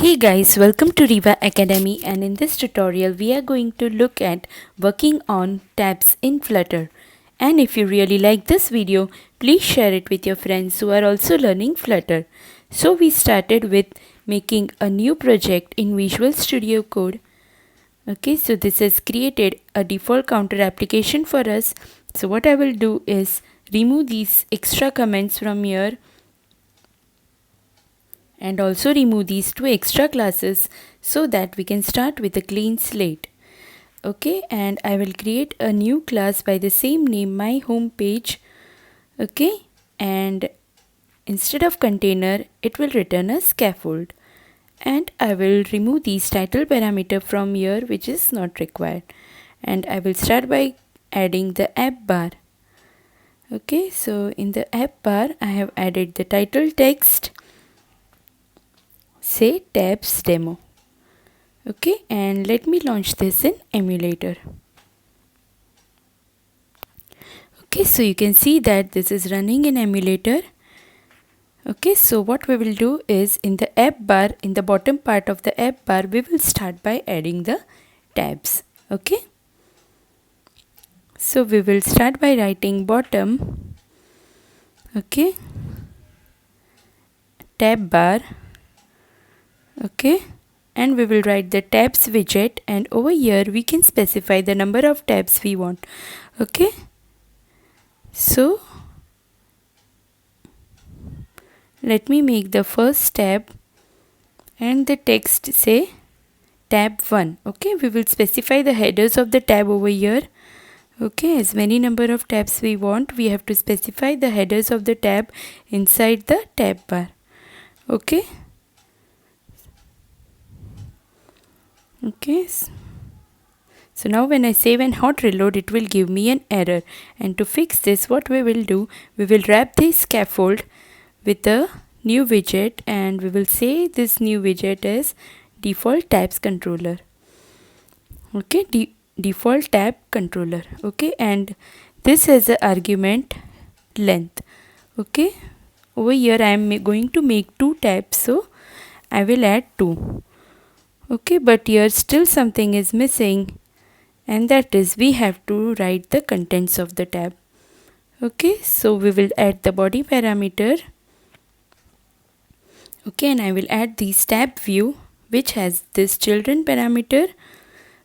Hey guys, welcome to Riva Academy, and in this tutorial we are going to look at working on tabs in Flutter. And if you really like this video, please share it with your friends who are also learning Flutter. So we started with making a new project in Visual Studio Code. Okay, so this has created a default counter application for us. So what I will do is remove these extra comments from here and also remove these two extra classes so that we can start with a clean slate. Okay, and I will create a new class by the same name, my home page. Okay, and instead of container it will return a scaffold, and I will remove these title parameter from here which is not required, and I will start by adding the app bar. Okay, so in the app bar I have added the title text, say tabs demo. Okay, and let me launch this in emulator. Okay, so you can see that this is running in emulator. Okay, so what we will do is in the app bar, in the bottom part of the app bar, we will start by adding the tabs. Okay, so we will start by writing bottom, okay, tab bar, okay, and we will write the tabs widget, and over here we can specify the number of tabs we want. Okay, so let me make the first tab and the text say tab 1. Okay, we will specify the headers of the tab over here. Okay, as many number of tabs we want, we have to specify the headers of the tab inside the tab bar. Okay, so now when I save and hot reload, it will give me an error, and to fix this what we will do, we will wrap this scaffold with a new widget, and we will say this new widget is default tabs controller. Okay, default tab controller. Okay, and this has an argument length. Okay, over here I am going to make 2 tabs, so I will add 2. Okay, but here still something is missing, and that is we have to write the contents of the tab. Okay, so we will add the body parameter. Okay, and I will add this tab view which has this children parameter.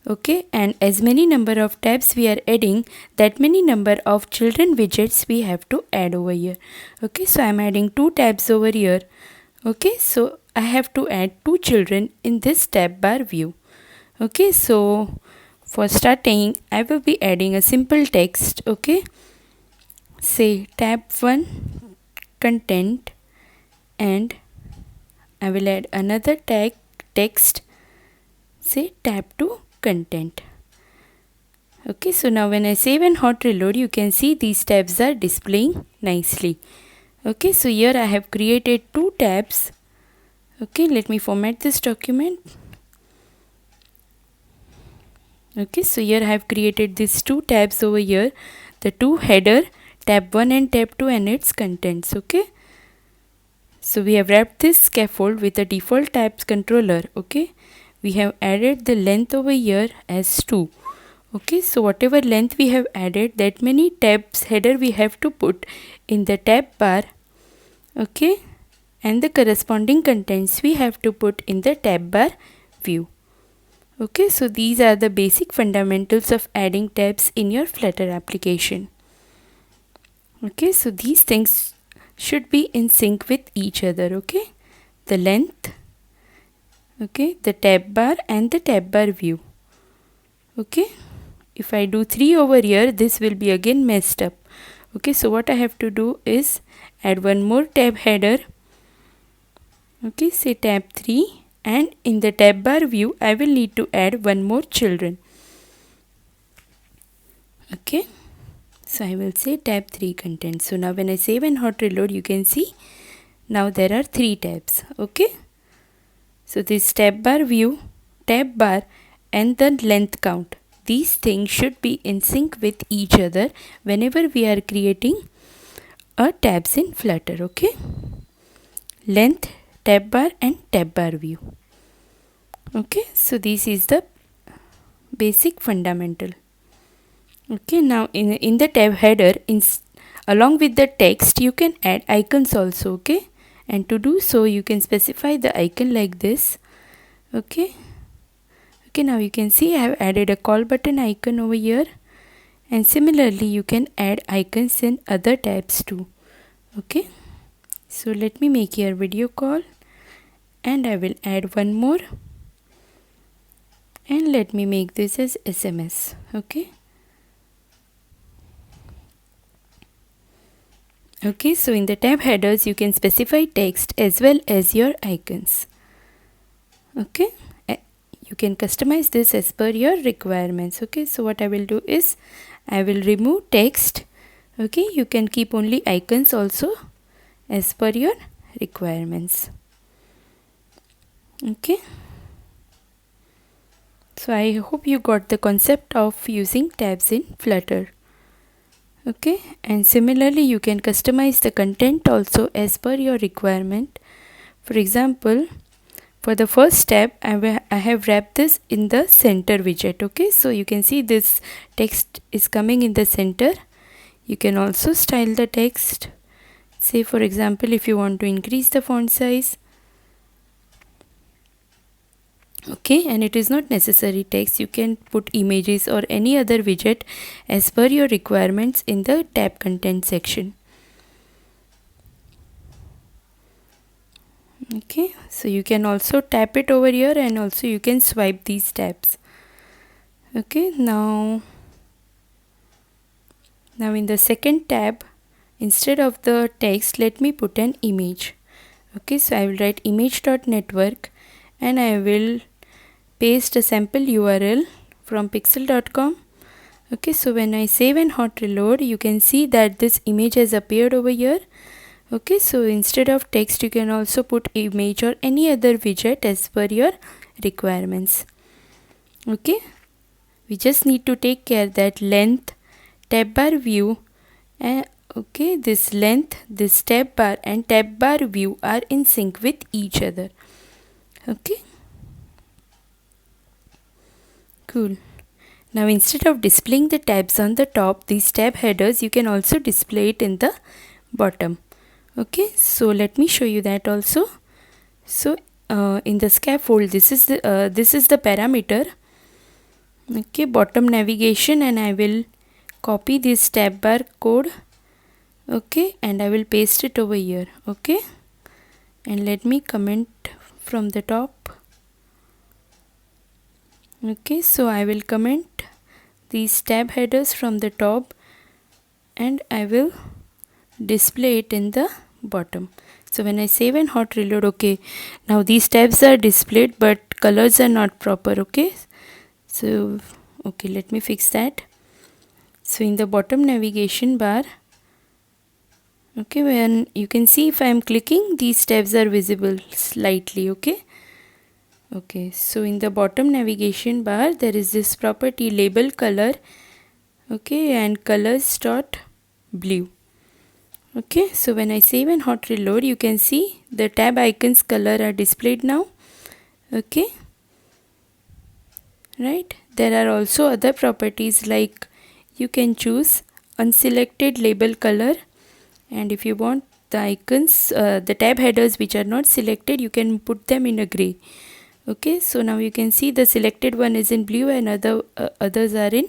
Okay, and as many number of tabs we are adding, that many number of children widgets we have to add over here. Okay, so I am adding 2 tabs over here. Okay, so I have to add 2 children in this tab bar view. Okay, so for starting I will be adding a simple text. Okay, say tab 1 content, and I will add another tag text, say tab 2 content. Okay, so now when I save and hot reload, you can see these tabs are displaying nicely. Okay, so here I have created 2 tabs. Okay, let me format this document. Okay, so here I have created these 2 tabs over here, the 2 header, tab 1 and tab 2, and its contents. Okay, so we have wrapped this scaffold with a default tabs controller. Okay, we have added the length over here as 2. Okay, so whatever length we have added, that many tabs header we have to put in the tab bar. Okay, and the corresponding contents we have to put in the tab bar view. Okay, so these are the basic fundamentals of adding tabs in your Flutter application. Okay, so these things should be in sync with each other. Okay, the length, okay, the tab bar and the tab bar view. Okay, if I do 3 over here, this will be again messed up. Okay, so what I have to do is add one more tab header. Okay, say tab 3, and in the tab bar view I will need to add one more children. Okay, so I will say tab 3 content. So now when I save and hot reload, you can see now there are 3 tabs. Okay, so this tab bar view, tab bar, and the length count, these things should be in sync with each other whenever we are creating a tabs in Flutter. Okay, length, tab bar and tab bar view. Okay, so this is the basic fundamental. Okay, now in the tab header, along with the text you can add icons also. Okay, and to do so you can specify the icon like this. Okay, now you can see I have added a call button icon over here, and similarly you can add icons in other tabs too. Okay, so let me make here video call, and I will add one more, and let me make this as SMS. Okay, so in the tab headers you can specify text as well as your icons. Okay, you can customize this as per your requirements. Okay, so what I will do is I will remove text. Okay, you can keep only icons also as per your requirements. Okay, so I hope you got the concept of using tabs in Flutter. Okay, and similarly you can customize the content also as per your requirement. For example, for the first tab I have wrapped this in the center widget. Okay, so you can see this text is coming in the center. You can also style the text. Say for example, if you want to increase the font size. Okay, and it is not necessary text, you can put images or any other widget as per your requirements in the tab content section. Okay, so you can also tap it over here, and also you can swipe these tabs. Okay, now in the second tab, instead of the text, let me put an image. Okay, so I will write image.network, and I will paste a sample URL from pixel.com. Okay, so when I save and hot reload, you can see that this image has appeared over here. Okay, so instead of text you can also put image or any other widget as per your requirements. Okay, we just need to take care that length, tab bar view, and okay, this length, this tab bar and tab bar view are in sync with each other. Okay, cool. Now instead of displaying the tabs on the top, these tab headers, you can also display it in the bottom. Okay, so let me show you that also. So in the scaffold, this is the parameter. Okay, bottom navigation, and I will copy this tab bar code. Okay, and I will paste it over here. Okay, and let me comment from the top. Okay, so I will comment these tab headers from the top, and I will display it in the bottom. So when I save and hot reload, okay, now these tabs are displayed but colors are not proper. Okay, so okay, let me fix that. So in the bottom navigation bar, okay, when you can see if I am clicking, these tabs are visible slightly. Okay, so in the bottom navigation bar there is this property label color. Okay, and colors dot blue. Okay, so when I save and hot reload, you can see the tab icons color are displayed now. Okay, right, there are also other properties like you can choose unselected label color, and if you want the icons, the tab headers which are not selected, you can put them in a gray. Okay, so now you can see the selected one is in blue and others are in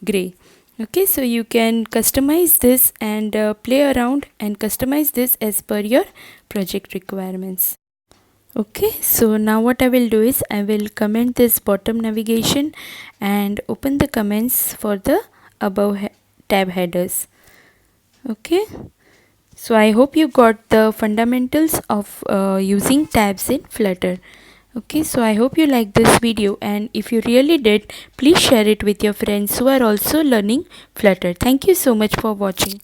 gray. Okay, so you can customize this and play around and customize this as per your project requirements. Okay, so now what I will do is I will comment this bottom navigation and open the comments for the above tab headers. Okay, so I hope you got the fundamentals of using tabs in Flutter. Okay, so I hope you liked this video, and if you really did, please share it with your friends who are also learning Flutter. Thank you so much for watching.